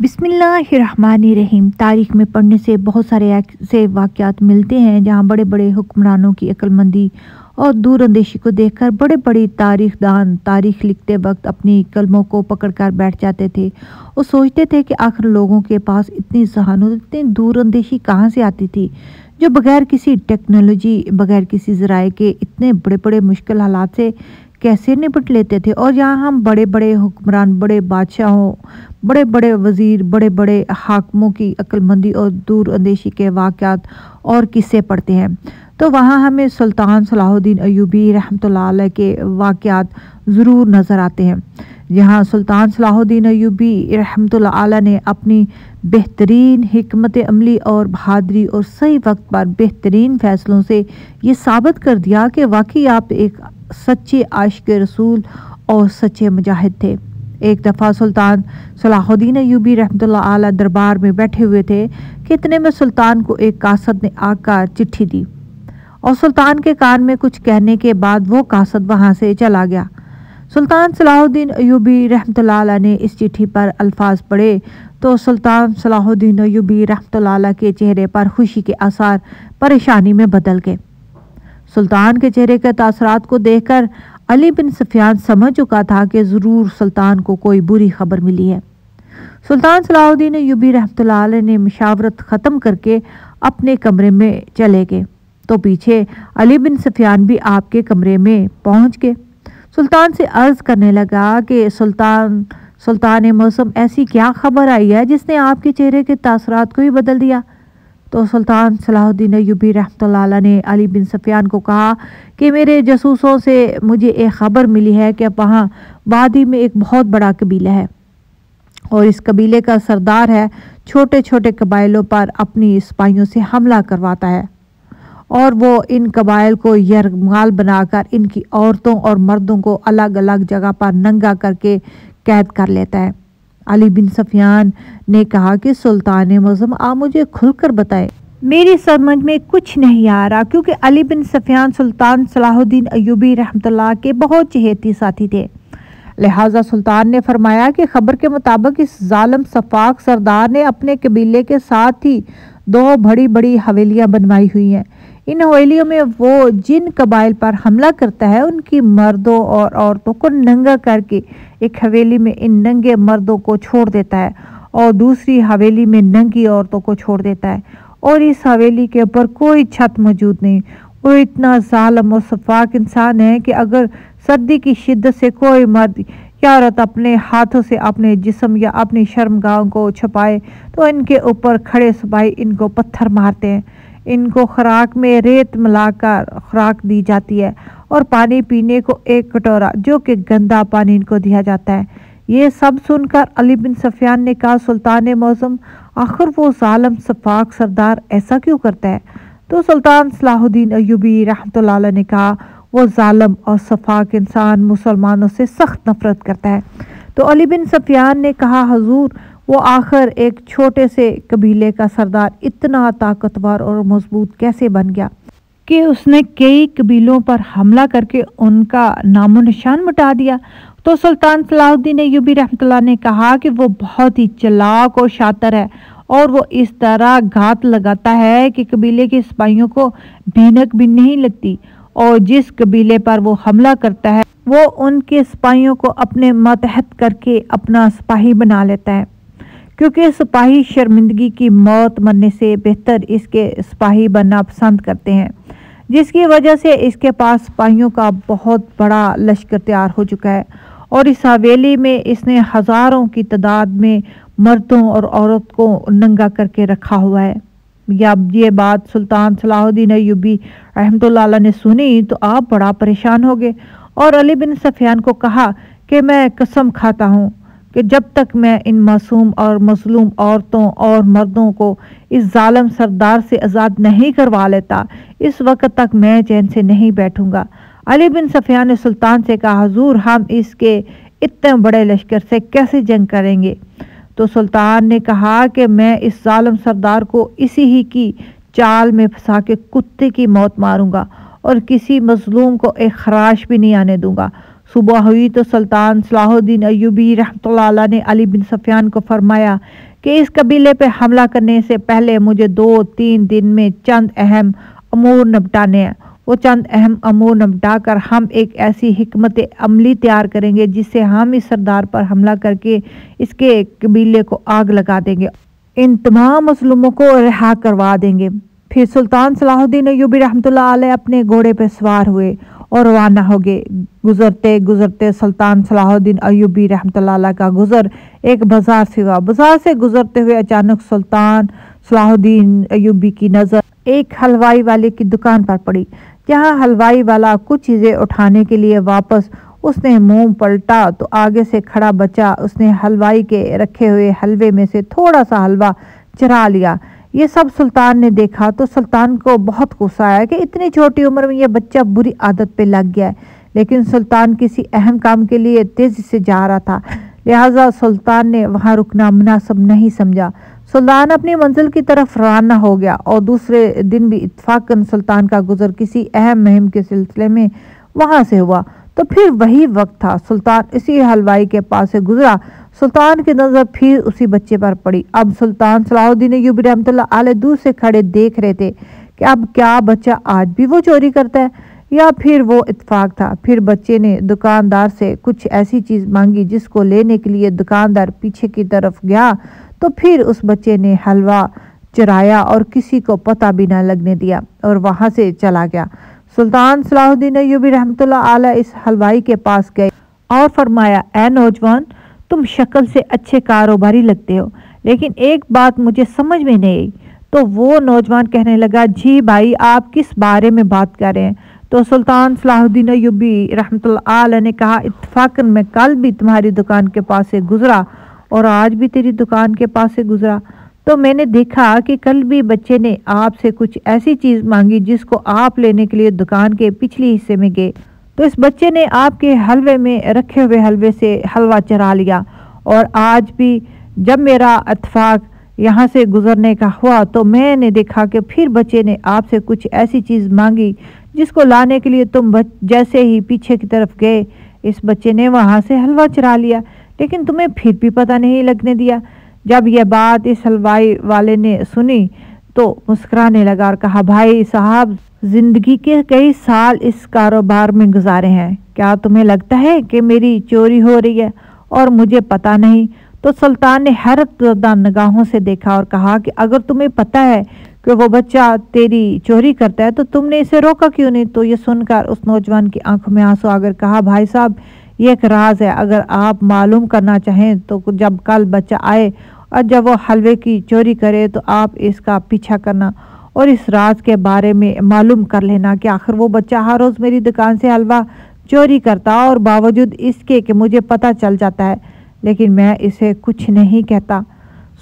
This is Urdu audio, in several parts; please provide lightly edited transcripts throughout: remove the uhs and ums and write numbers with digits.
بسم اللہ الرحمن الرحیم۔ تاریخ میں پڑھنے سے بہت سارے ایسے واقعات ملتے ہیں جہاں بڑے بڑے حکمرانوں کی عقل مندی اور دور اندیشی کو دیکھ کر بڑے بڑے تاریخ دان تاریخ لکھتے وقت اپنی قلموں کو پکڑ کر بیٹھ جاتے تھے اور سوچتے تھے کہ آخر لوگوں کے پاس اتنی ذہانت اتنی دور اندیشی کہاں سے آتی تھی جو بغیر کسی ٹیکنالوجی بغیر کسی ذرائع کے اتنے بڑے بڑے مشکل حالات سے کیسے نپٹ لیتے تھے۔ اور یہاں ہم بڑے بڑے حکمران بڑے بادشاہوں بڑے بڑے وزیر بڑے بڑے حاکموں کی عقل مندی اور دور اندیشی کے واقعات اور قصے پڑھتے ہیں تو وہاں ہمیں سلطان صلاح الدین ایوبی رحمۃ اللہ علیہ کے واقعات ضرور نظر آتے ہیں، جہاں سلطان صلاح الدین ایوبی رحمۃ اللہ علیہ نے اپنی بہترین حکمت عملی اور بہادری اور صحیح وقت پر بہترین فیصلوں سے یہ ثابت کر دیا کہ واقعی آپ ایک سچے عاشق رسول اور سچے مجاہد تھے۔ ایک دفعہ سلطان صلاح الدین ایوبی رحمۃ اللہ علیہ دربار میں بیٹھے ہوئے تھے کہ اتنے میں سلطان کو ایک قاصد نے آ کر چٹھی دی اور سلطان کے کان میں کچھ کہنے کے بعد وہ قاصد وہاں سے چلا گیا۔ سلطان صلاح الدین ایوبی رحمۃ اللہ علیہ نے اس چٹھی پر الفاظ پڑھے تو سلطان صلاح الدین ایوبی رحمۃ اللہ علیہ کے چہرے پر خوشی کے آثار پریشانی میں بدل گئے۔ سلطان کے چہرے کے تاثرات کو دیکھ کر علی بن سفیان سمجھ چکا تھا کہ ضرور سلطان کو کوئی بری خبر ملی ہے۔ سلطان صلاح الدین ایوبی رحمۃ اللہ علیہ نے مشاورت ختم کر کے اپنے کمرے میں چلے گئے تو پیچھے علی بن سفیان بھی آپ کے کمرے میں پہنچ گئے۔ سلطان سے عرض کرنے لگا کہ سلطان موسم ایسی کیا خبر آئی ہے جس نے آپ کے چہرے کے تاثرات کو ہی بدل دیا؟ تو سلطان صلاح الدین ایوبی رحمۃ اللہ علیہ نے علی بن سفیان کو کہا کہ میرے جاسوسوں سے مجھے ایک خبر ملی ہے کہ وہاں وادی میں ایک بہت بڑا قبیلہ ہے اور اس قبیلے کا سردار ہے چھوٹے چھوٹے قبائلوں پر اپنی سپاہیوں سے حملہ کرواتا ہے اور وہ ان قبائل کو یرغمال بنا کر ان کی عورتوں اور مردوں کو الگ الگ جگہ پر ننگا کر کے قید کر لیتا ہے۔ علی بن سفیان نے کہا کہ سلطان معظم آپ مجھے کھل کر بتائیں، میری سمجھ میں کچھ نہیں آ رہا، کیونکہ علی بن سفیان سلطان صلاح الدین ایوبی رحمۃ اللہ کے بہت چہیتی ساتھی تھے۔ لہٰذا سلطان نے فرمایا کہ خبر کے مطابق اس ظالم سفاک سردار نے اپنے قبیلے کے ساتھ ہی 2 بڑی بڑی حویلیاں بنوائی ہوئی ہیں۔ ان حویلیوں میں وہ جن قبائل پر حملہ کرتا ہے ان کی مردوں اور عورتوں کو ننگا کر کے ایک حویلی میں ان ننگے مردوں کو چھوڑ دیتا ہے اور دوسری حویلی میں ننگی عورتوں کو چھوڑ دیتا ہے، اور اس حویلی کے اوپر کوئی چھت موجود نہیں۔ وہ اتنا ظالم اور سفاک انسان ہے کہ اگر سردی کی شدت سے کوئی مرد یا عورت اپنے ہاتھوں سے اپنے جسم یا اپنی شرمگاہوں کو چھپائے تو ان کے اوپر کھڑے سپاہی ان کو پتھر مارتے ہیں۔ ان کو خوراک میں ریت ملا کر خوراک دی جاتی ہے اور پانی پینے کو ایک کٹورا جو کہ گندا پانی ان کو دیا جاتا ہے۔ یہ سب سن کر علی بن سفیان نے کہا سلطان معظم آخر وہ ظالم سفاک سردار ایسا کیوں کرتا ہے؟ تو سلطان صلاح الدین ایوبی رحمۃ اللہ علیہ نے کہا وہ ظالم اور سفاک انسان مسلمانوں سے سخت نفرت کرتا ہے۔ تو علی بن سفیان نے کہا حضور وہ آخر ایک چھوٹے سے قبیلے کا سردار اتنا طاقتور اور مضبوط کیسے بن گیا کہ اس نے کئی قبیلوں پر حملہ کر کے ان کا نام و نشان مٹا دیا؟ تو سلطان صلاح الدین ایوبی رحمۃ اللہ نے کہا کہ وہ بہت ہی چلاک اور شاطر ہے اور وہ اس طرح گھات لگاتا ہے کہ قبیلے کے سپاہیوں کو بھینک بھی نہیں لگتی، اور جس قبیلے پر وہ حملہ کرتا ہے وہ ان کے سپاہیوں کو اپنے ماتحت کر کے اپنا سپاہی بنا لیتا ہے، کیونکہ سپاہی شرمندگی کی موت مرنے سے بہتر اس کے سپاہی بننا پسند کرتے ہیں، جس کی وجہ سے اس کے پاس سپاہیوں کا بہت بڑا لشکر تیار ہو چکا ہے، اور اس حویلی میں اس نے ہزاروں کی تعداد میں مردوں اور عورت کو ننگا کر کے رکھا ہوا ہے۔ یہ بات سلطان صلاح الدین ایوبی رحمۃ اللہ علیہ نے سنی تو آپ بڑا پریشان ہو گئے اور علی بن سفیان کو کہا کہ میں قسم کھاتا ہوں کہ جب تک میں ان معصوم اور مظلوم عورتوں اور مردوں کو اس ظالم سردار سے آزاد نہیں کروا لیتا اس وقت تک میں چین سے نہیں بیٹھوں گا۔ علی بن سفیان نے سلطان سے کہا حضور ہم اس کے اتنے بڑے لشکر سے کیسے جنگ کریں گے؟ تو سلطان نے کہا کہ میں اس ظالم سردار کو اسی ہی کی چال میں پھنسا کے کتے کی موت ماروں گا اور کسی مظلوم کو ایک خراش بھی نہیں آنے دوں گا۔ صبح ہوئی تو سلطان صلاح الدین ایوبی رحمۃ اللہ علیہ نے علی بن سفیان کو فرمایا کہ اس قبیلے پہ حملہ کرنے سے پہلے مجھے 2-3 دن میں چند اہم امور نپٹانے ہیں۔ وہ چند اہم امور نپٹا کر ہم ایک ایسی حکمت عملی تیار کریں گے جس سے ہم اس سردار پر حملہ کر کے اس کے قبیلے کو آگ لگا دیں گے، ان تمام مظلوموں کو رہا کروا دیں گے۔ پھر سلطان صلاح الدین ایوبی رحمۃ اللہ علیہ اپنے گھوڑے پہ سوار ہوئے اور روانہ ہو گئے۔ گزرتے گزرتے سلطان صلاح الدین ایوبی رحمۃ اللہ علیہ کا گزر ایک بازار سے ہوا۔ بازار سے گزرتے ہوئے اچانک سلطان صلاح الدین ایوبی کی نظر ایک حلوائی والے کی دکان پر پڑی، جہاں حلوائی والا کچھ چیزیں اٹھانے کے لیے واپس اس نے منہ پلٹا تو آگے سے کھڑا بچہ اس نے حلوائی کے رکھے ہوئے حلوے میں سے تھوڑا سا حلوہ چرا لیا۔ یہ سب سلطان نے دیکھا تو سلطان کو بہت غصہ آیا کہ اتنی چھوٹی عمر میں یہ بچہ بری عادت پہ لگ گیا ہے، لیکن سلطان کسی اہم کام کے لیے تیزی سے جا رہا تھا، لہٰذا سلطان نے وہاں رکنا مناسب نہیں سمجھا۔ سلطان اپنی منزل کی طرف روانہ ہو گیا اور دوسرے دن بھی اتفاقاً سلطان کا گزر کسی اہم مہم کے سلسلے میں وہاں سے ہوا تو پھر وہی وقت تھا۔ سلطان اسی حلوائی کے پاس سے گزرا، سلطان کی نظر پھر اسی بچے پر پڑی۔ اب سلطان صلاح الدین ایوبی رحمۃ اللہ علیہ دور سے کھڑے دیکھ رہے تھے کہ اب کیا بچہ آج بھی وہ چوری کرتا ہے یا پھر وہ اتفاق تھا۔ پھر بچے نے دکاندار سے کچھ ایسی چیز مانگی جس کو لینے کے لیے دکاندار پیچھے کی طرف گیا تو پھر اس بچے نے حلوہ چرایا اور کسی کو پتہ بھی نہ لگنے دیا اور وہاں سے چلا گیا۔ سلطان صلاح الدین ایوبی رحمۃ اللہ علیہ اس حلوائی کے پاس گئے اور فرمایا، اے نوجوان، تم شکل سے اچھے کاروباری لگتے ہو، لیکن ایک بات مجھے سمجھ میں نہیں آئی۔ تو وہ نوجوان کہنے لگا، جی بھائی، آپ کس بارے میں بات کر رہے ہیں؟ تو سلطان صلاح الدین ایوبی رحمۃ اللہ علیہ نے کہا، اتفاقاً میں کل بھی تمہاری دکان کے پاس سے گزرا اور آج بھی تیری دکان کے پاس سے گزرا تو میں نے دیکھا کہ کل بھی بچے نے آپ سے کچھ ایسی چیز مانگی جس کو آپ لینے کے لیے دکان کے پچھلی حصے میں گئے تو اس بچے نے آپ کے حلوے میں رکھے ہوئے حلوے سے حلوہ چرا لیا، اور آج بھی جب میرا اتفاق یہاں سے گزرنے کا ہوا تو میں نے دیکھا کہ پھر بچے نے آپ سے کچھ ایسی چیز مانگی جس کو لانے کے لیے تم جیسے ہی پیچھے کی طرف گئے اس بچے نے وہاں سے حلوہ چرا لیا، لیکن تمہیں پھر بھی پتہ نہیں لگنے دیا۔ جب یہ بات اس حلوائی والے نے سنی تو مسکرانے لگا اور کہا، بھائی صاحب، زندگی کے کئی سال اس کاروبار میں گزارے ہیں، کیا تمہیں لگتا ہے کہ میری چوری ہو رہی ہے اور مجھے پتہ نہیں؟ تو سلطان نے حیرت زدہ نگاہوں سے دیکھا اور کہا کہ اگر تمہیں پتہ ہے کہ وہ بچہ تیری چوری کرتا ہے تو تم نے اسے روکا کیوں نہیں؟ تو یہ سن کر اس نوجوان کی آنکھوں میں آنسو آ کر کہا، بھائی صاحب، یہ ایک راز ہے، اگر آپ معلوم کرنا چاہیں تو جب کل بچہ آئے اور جب وہ حلوے کی چوری کرے تو آپ اس کا پیچھا کرنا اور اس راز کے بارے میں معلوم کر لینا کہ آخر وہ بچہ ہر روز میری دکان سے حلوہ چوری کرتا اور باوجود اس کے کہ مجھے پتہ چل جاتا ہے لیکن میں اسے کچھ نہیں کہتا۔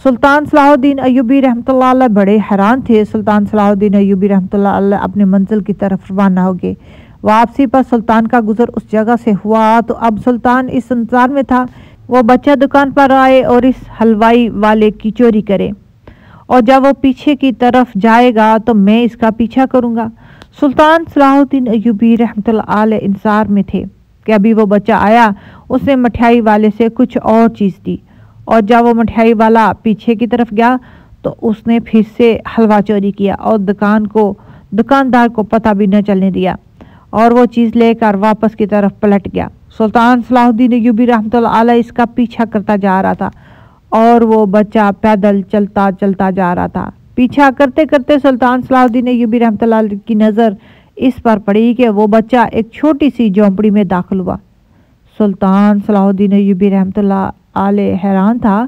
سلطان صلاح الدین ایوبی رحمۃ اللہ علیہ بڑے حیران تھے۔ سلطان صلاح الدین ایوبی رحمۃ اللہ علیہ اپنے منزل کی طرف روانہ ہو گئے۔ واپسی پر سلطان کا گزر اس جگہ سے ہوا تو اب سلطان اس انتظار میں تھا وہ بچہ دکان پر آئے اور اس حلوائی والے کی چوری کرے، اور جب وہ پیچھے کی طرف جائے گا تو میں اس کا پیچھا کروں گا۔ سلطان صلاح الدین ایوبی رحمۃ اللہ علیہ انتظار میں تھے کہ ابھی وہ بچہ آیا، اس نے مٹھائی والے سے کچھ اور چیز دی، اور جب وہ مٹھائی والا پیچھے کی طرف گیا تو اس نے پھر سے حلوہ چوری کیا اور دکاندار کو پتہ بھی نہ چلنے دیا اور وہ چیز لے کر واپس کی طرف پلٹ گیا۔ سلطان صلاح الدین ایوبی رحمۃ اللہ علیہ اس کا پیچھا کرتا جا رہا تھا اور وہ بچہ پیدل چلتا جا رہا تھا۔ پیچھا کرتے کرتے سلطان صلاح الدین ایوبی رحمۃ اللہ علیہ کی نظر اس پر پڑی کہ وہ بچہ ایک چھوٹی سی جھونپڑی میں داخل ہوا۔ سلطان صلاح الدین ایوبی رحمۃ اللہ علیہ حیران تھا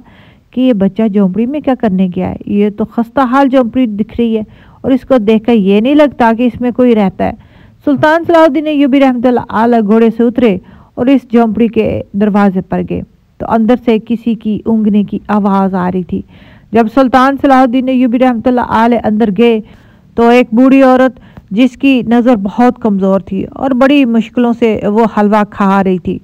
کہ یہ بچہ جھونپڑی میں کیا کرنے گیا ہے، یہ تو خستہ حال جھونپڑی دکھ رہی ہے اور اس کو دیکھ کر یہ نہیں لگتا کہ اس میں کوئی رہتا ہے۔ سلطان صلاح الدین ایوبی رحمۃ اللہ علیہ گھوڑے سے اترے اور اس جھونپڑی کے دروازے پر گئے تو اندر سے کسی کی اونگنے کی آواز آ رہی تھی۔ جب سلطان صلاح الدین ایوبی رحمۃ اللہ علیہ اندر گئے تو ایک بوڑھی عورت جس کی نظر بہت کمزور تھی اور بڑی مشکلوں سے وہ حلوہ کھا رہی تھی۔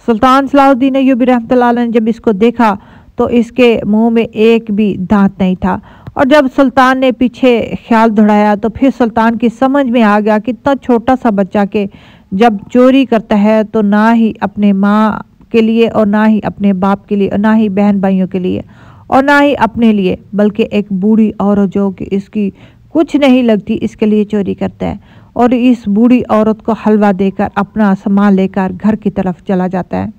سلطان صلاح الدین ایوبی رحمۃ اللہ علیہ نے جب اس کو دیکھا تو اس کے منہ میں ایک بھی دانت نہیں تھا، اور جب سلطان نے پیچھے خیال دوڑایا تو پھر سلطان کی سمجھ میں آ گیا کہ اتنا چھوٹا سا بچہ کہ جب چوری کرتا ہے تو نہ ہی اپنے ماں کے لیے اور نہ ہی اپنے باپ کے لیے اور نہ ہی بہن بھائیوں کے لیے اور نہ ہی اپنے لیے، بلکہ ایک بوڑھی عورت جو کہ اس کی کچھ نہیں لگتی اس کے لیے چوری کرتا ہے، اور اس بوڑھی عورت کو حلوہ دے کر اپنا سامان لے کر گھر کی طرف چلا جاتا ہے۔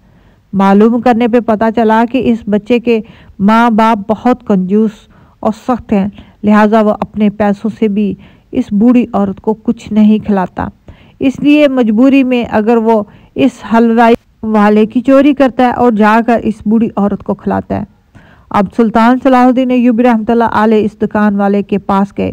معلوم کرنے پہ پتہ چلا کہ اس بچے کے ماں باپ بہت کنجوس اور سخت ہیں، لہٰذا وہ اپنے پیسوں سے بھی اس بوڑھی عورت کو کچھ نہیں کھلاتا، اس لیے مجبوری میں اگر وہ اس حلوائی والے کی چوری کرتا ہے اور جا کر اس بوڑھی عورت کو کھلاتا ہے۔ اب سلطان صلاح الدین ایوبی رحمۃ اللہ علیہ اس دکان والے کے پاس گئے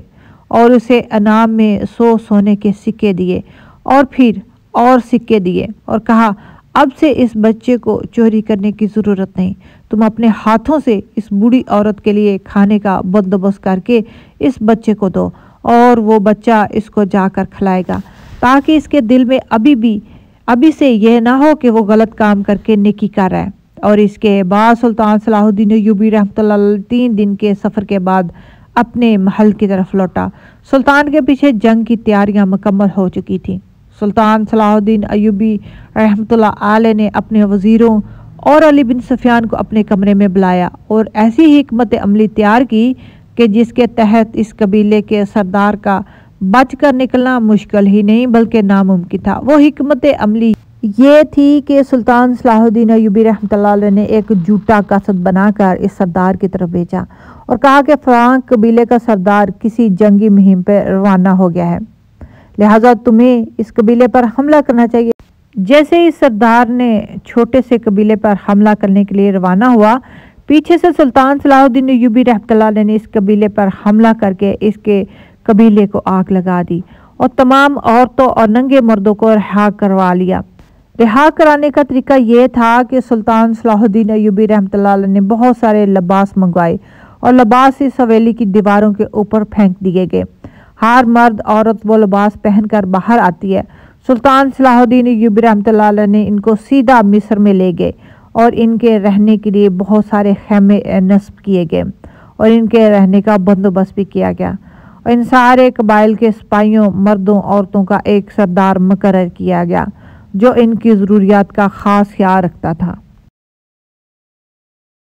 اور اسے انعام میں 100 سونے کے سکے دیے اور پھر اور سکے دیے اور کہا، اب سے اس بچے کو چوری کرنے کی ضرورت نہیں، تم اپنے ہاتھوں سے اس بوڑھی عورت کے لیے کھانے کا بندوبست کر کے اس بچے کو دو، اور وہ بچہ اس کو جا کر کھلائے گا تاکہ اس کے دل میں ابھی سے یہ نہ ہو کہ وہ غلط کام کر کے نیکی کر رہا ہے۔ اور اس کے بعد سلطان صلاح الدین ایوبی رحمۃ اللہ علیہ 3 دن کے سفر کے بعد اپنے محل کی طرف لوٹا۔ سلطان کے پیچھے جنگ کی تیاریاں مکمل ہو چکی تھیں۔ سلطان صلاح الدین ایوبی رحمۃ اللہ علیہ نے اپنے وزیروں اور علی بن سفیان کو اپنے کمرے میں بلایا اور ایسی حکمت عملی تیار کی کہ جس کے تحت اس قبیلے کے سردار کا بچ کر نکلنا مشکل ہی نہیں بلکہ ناممکن تھا۔ وہ حکمت عملی یہ تھی کہ سلطان صلاح الدین ایوبی رحمۃ اللہ علیہ نے ایک جھوٹا قصد بنا کر اس سردار کی طرف بھیجا اور کہا کہ فلاں قبیلے کا سردار کسی جنگی مہم پہ روانہ ہو گیا ہے، لہٰذا تمہیں اس قبیلے پر حملہ کرنا چاہیے۔ جیسے ہی سردار نے چھوٹے سے قبیلے پر حملہ کرنے کے لیے روانہ ہوا، پیچھے سے سلطان صلاح الدین ایوبی رحمۃ اللہ علیہ نے اس قبیلے پر حملہ کر کے اس کے قبیلے کو آگ لگا دی اور تمام عورتوں اور ننگے مردوں کو رہا کروا لیا۔ رہا کرانے کا طریقہ یہ تھا کہ سلطان صلاح الدین ایوبی رحمۃ اللہ علیہ نے بہت سارے لباس منگوائے اور لباس اس حویلی کی دیواروں کے اوپر پھینک دیے گئے۔ ہر مرد عورت وہ لباس پہن کر باہر آتی ہے۔ سلطان صلاح الدین ایوبی رحمۃ اللہ علیہ نے ان کو سیدھا مصر میں لے گئے اور ان کے رہنے کے لیے بہت سارے خیمے نصب کیے گئے اور ان کے رہنے کا بندوبست بھی کیا گیا، اور ان سارے قبائل کے سپاہیوں، مردوں، عورتوں کا ایک سردار مقرر کیا گیا جو ان کی ضروریات کا خاص خیال رکھتا تھا۔